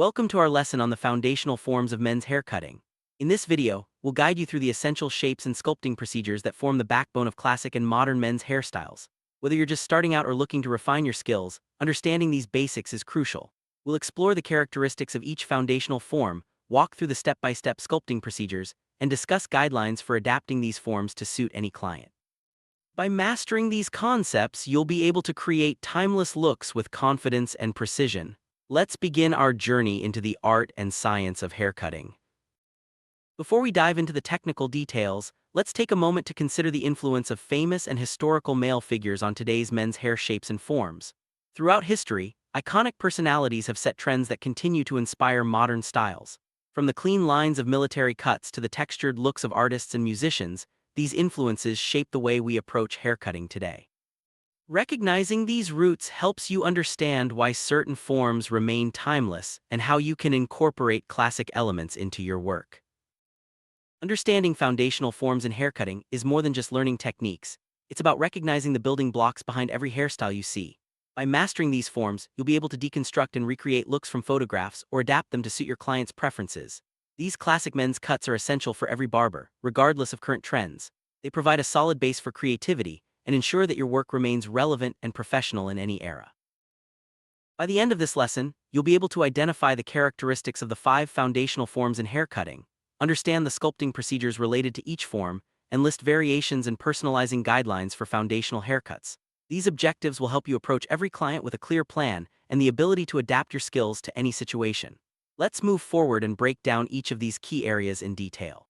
Welcome to our lesson on the foundational forms of men's haircutting. In this video, we'll guide you through the essential shapes and sculpting procedures that form the backbone of classic and modern men's hairstyles. Whether you're just starting out or looking to refine your skills, understanding these basics is crucial. We'll explore the characteristics of each foundational form, walk through the step-by-step sculpting procedures, and discuss guidelines for adapting these forms to suit any client. By mastering these concepts, you'll be able to create timeless looks with confidence and precision. Let's begin our journey into the art and science of haircutting. Before we dive into the technical details, let's take a moment to consider the influence of famous and historical male figures on today's men's hair shapes and forms. Throughout history, iconic personalities have set trends that continue to inspire modern styles. From the clean lines of military cuts to the textured looks of artists and musicians, these influences shape the way we approach haircutting today. Recognizing these roots helps you understand why certain forms remain timeless and how you can incorporate classic elements into your work. Understanding foundational forms in haircutting is more than just learning techniques. It's about recognizing the building blocks behind every hairstyle you see. By mastering these forms, you'll be able to deconstruct and recreate looks from photographs or adapt them to suit your client's preferences. These classic men's cuts are essential for every barber, regardless of current trends. They provide a solid base for creativity and ensure that your work remains relevant and professional in any era. By the end of this lesson, you'll be able to identify the characteristics of the 5 foundational forms in haircutting, understand the sculpting procedures related to each form, and list variations and personalizing guidelines for foundational haircuts. These objectives will help you approach every client with a clear plan and the ability to adapt your skills to any situation. Let's move forward and break down each of these key areas in detail.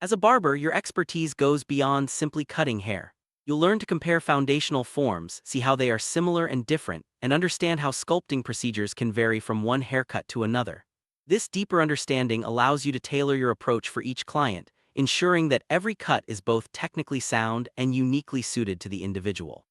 As a barber, your expertise goes beyond simply cutting hair. You'll learn to compare foundational forms, see how they are similar and different, and understand how sculpting procedures can vary from one haircut to another. This deeper understanding allows you to tailor your approach for each client, ensuring that every cut is both technically sound and uniquely suited to the individual.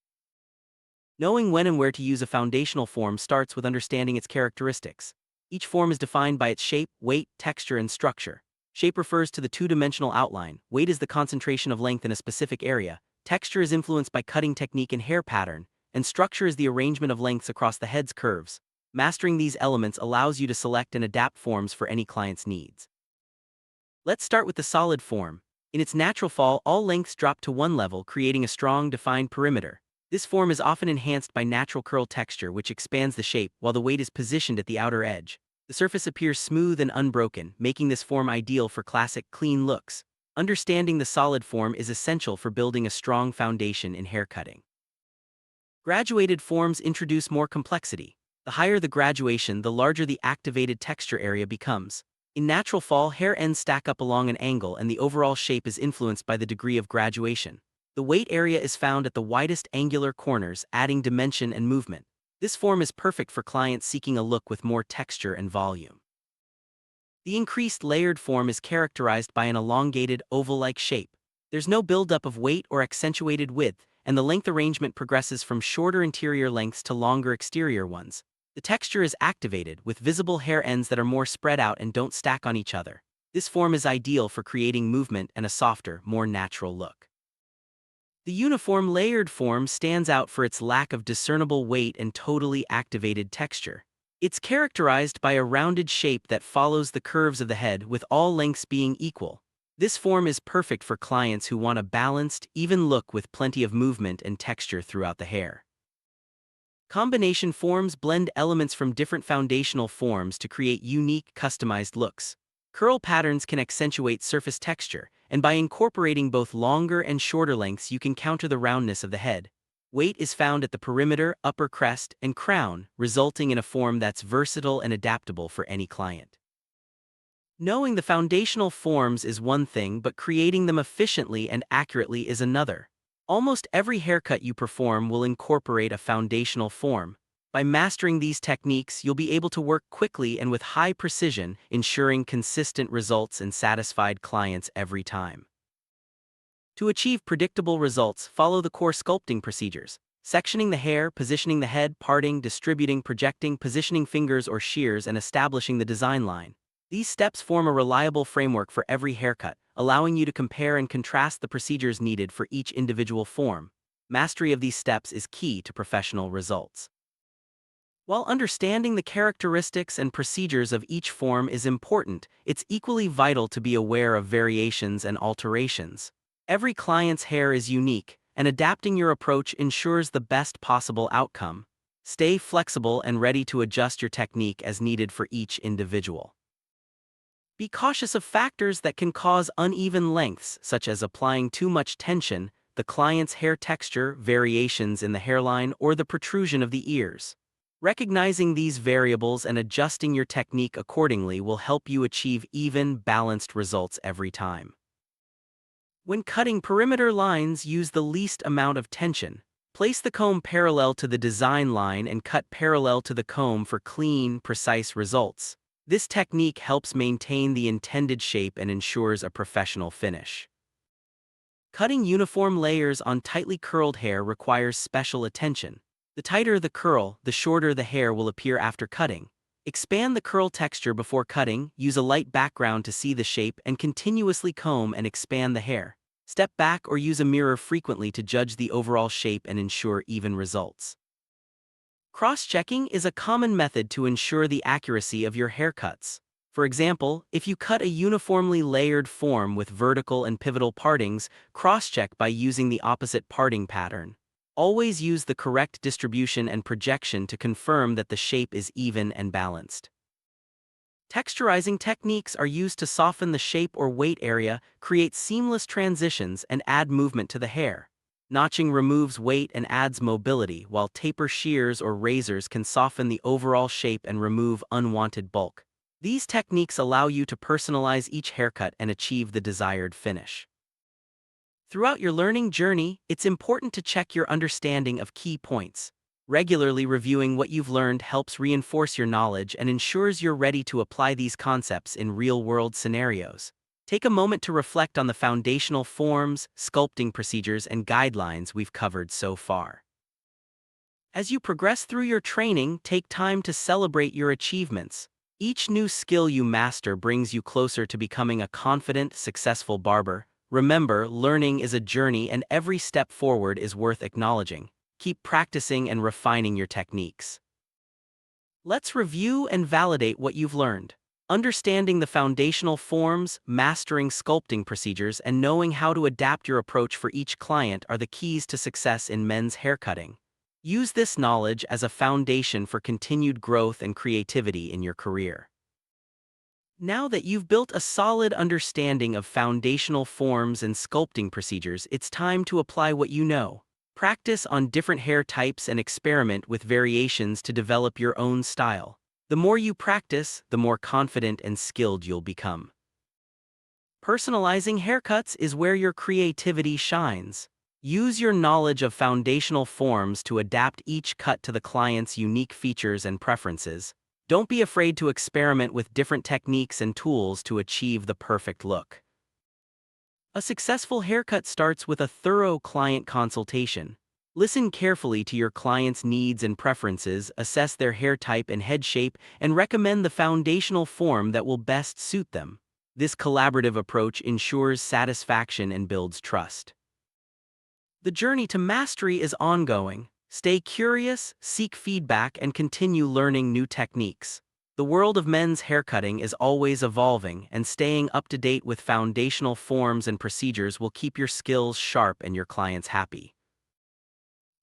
Knowing when and where to use a foundational form starts with understanding its characteristics. Each form is defined by its shape, weight, texture, and structure. Shape refers to the two-dimensional outline, weight is the concentration of length in a specific area, texture is influenced by cutting technique and hair pattern, and structure is the arrangement of lengths across the head's curves. Mastering these elements allows you to select and adapt forms for any client's needs. Let's start with the solid form. In its natural fall, all lengths drop to one level, creating a strong, defined perimeter. This form is often enhanced by natural curl texture, which expands the shape while the weight is positioned at the outer edge. The surface appears smooth and unbroken, making this form ideal for classic, clean looks. Understanding the solid form is essential for building a strong foundation in haircutting. Graduated forms introduce more complexity. The higher the graduation, the larger the activated texture area becomes. In natural fall, hair ends stack up along an angle and the overall shape is influenced by the degree of graduation. The weight area is found at the widest angular corners, adding dimension and movement. This form is perfect for clients seeking a look with more texture and volume. The increased layered form is characterized by an elongated, oval-like shape. There's no buildup of weight or accentuated width, and the length arrangement progresses from shorter interior lengths to longer exterior ones. The texture is activated, with visible hair ends that are more spread out and don't stack on each other. This form is ideal for creating movement and a softer, more natural look. The uniform layered form stands out for its lack of discernible weight and totally activated texture. It's characterized by a rounded shape that follows the curves of the head, with all lengths being equal. This form is perfect for clients who want a balanced, even look with plenty of movement and texture throughout the hair. Combination forms blend elements from different foundational forms to create unique, customized looks. Curl patterns can accentuate surface texture, and by incorporating both longer and shorter lengths, you can counter the roundness of the head. Weight is found at the perimeter, upper crest, and crown, resulting in a form that's versatile and adaptable for any client. Knowing the foundational forms is one thing, but creating them efficiently and accurately is another. Almost every haircut you perform will incorporate a foundational form. By mastering these techniques, you'll be able to work quickly and with high precision, ensuring consistent results and satisfied clients every time. To achieve predictable results, follow the core sculpting procedures: sectioning the hair, positioning the head, parting, distributing, projecting, positioning fingers or shears, and establishing the design line. These steps form a reliable framework for every haircut, allowing you to compare and contrast the procedures needed for each individual form. Mastery of these steps is key to professional results. While understanding the characteristics and procedures of each form is important, it's equally vital to be aware of variations and alterations. Every client's hair is unique, and adapting your approach ensures the best possible outcome. Stay flexible and ready to adjust your technique as needed for each individual. Be cautious of factors that can cause uneven lengths, such as applying too much tension, the client's hair texture, variations in the hairline, or the protrusion of the ears. Recognizing these variables and adjusting your technique accordingly will help you achieve even, balanced results every time. When cutting perimeter lines, use the least amount of tension. Place the comb parallel to the design line and cut parallel to the comb for clean, precise results. This technique helps maintain the intended shape and ensures a professional finish. Cutting uniform layers on tightly curled hair requires special attention. The tighter the curl, the shorter the hair will appear after cutting. Expand the curl texture before cutting, use a light background to see the shape, and continuously comb and expand the hair. Step back or use a mirror frequently to judge the overall shape and ensure even results. Cross-checking is a common method to ensure the accuracy of your haircuts. For example, if you cut a uniformly layered form with vertical and pivotal partings, cross-check by using the opposite parting pattern. Always use the correct distribution and projection to confirm that the shape is even and balanced. Texturizing techniques are used to soften the shape or weight area, create seamless transitions, and add movement to the hair. Notching removes weight and adds mobility, while taper shears or razors can soften the overall shape and remove unwanted bulk. These techniques allow you to personalize each haircut and achieve the desired finish. Throughout your learning journey, it's important to check your understanding of key points. Regularly reviewing what you've learned helps reinforce your knowledge and ensures you're ready to apply these concepts in real-world scenarios. Take a moment to reflect on the foundational forms, sculpting procedures, and guidelines we've covered so far. As you progress through your training, take time to celebrate your achievements. Each new skill you master brings you closer to becoming a confident, successful barber. Remember, learning is a journey and every step forward is worth acknowledging. Keep practicing and refining your techniques. Let's review and validate what you've learned. Understanding the foundational forms, mastering sculpting procedures, and knowing how to adapt your approach for each client are the keys to success in men's haircutting. Use this knowledge as a foundation for continued growth and creativity in your career. Now that you've built a solid understanding of foundational forms and sculpting procedures, it's time to apply what you know. Practice on different hair types and experiment with variations to develop your own style. The more you practice, the more confident and skilled you'll become. Personalizing haircuts is where your creativity shines. Use your knowledge of foundational forms to adapt each cut to the client's unique features and preferences. Don't be afraid to experiment with different techniques and tools to achieve the perfect look. A successful haircut starts with a thorough client consultation. Listen carefully to your client's needs and preferences, assess their hair type and head shape, and recommend the foundational form that will best suit them. This collaborative approach ensures satisfaction and builds trust. The journey to mastery is ongoing. Stay curious, seek feedback, and continue learning new techniques. The world of men's haircutting is always evolving, and staying up to date with foundational forms and procedures will keep your skills sharp and your clients happy.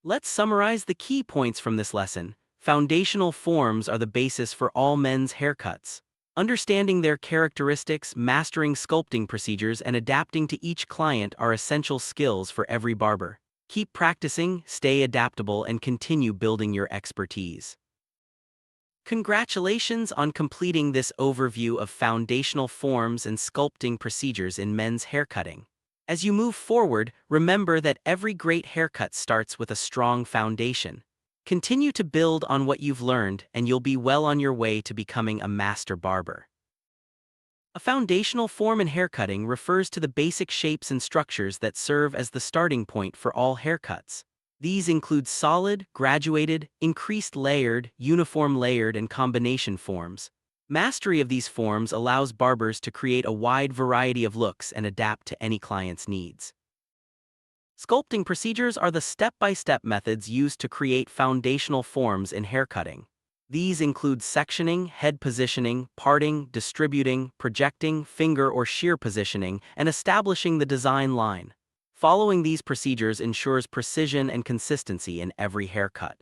Let's summarize the key points from this lesson. Foundational forms are the basis for all men's haircuts. Understanding their characteristics, mastering sculpting procedures, and adapting to each client are essential skills for every barber. Keep practicing, stay adaptable, and continue building your expertise. Congratulations on completing this overview of foundational forms and sculpting procedures in men's haircutting. As you move forward, remember that every great haircut starts with a strong foundation. Continue to build on what you've learned, and you'll be well on your way to becoming a master barber. A foundational form in haircutting refers to the basic shapes and structures that serve as the starting point for all haircuts. These include solid, graduated, increased layered, uniform layered, and combination forms. Mastery of these forms allows barbers to create a wide variety of looks and adapt to any client's needs. Sculpting procedures are the step-by-step methods used to create foundational forms in haircutting. These include sectioning, head positioning, parting, distributing, projecting, finger or shear positioning, and establishing the design line. Following these procedures ensures precision and consistency in every haircut.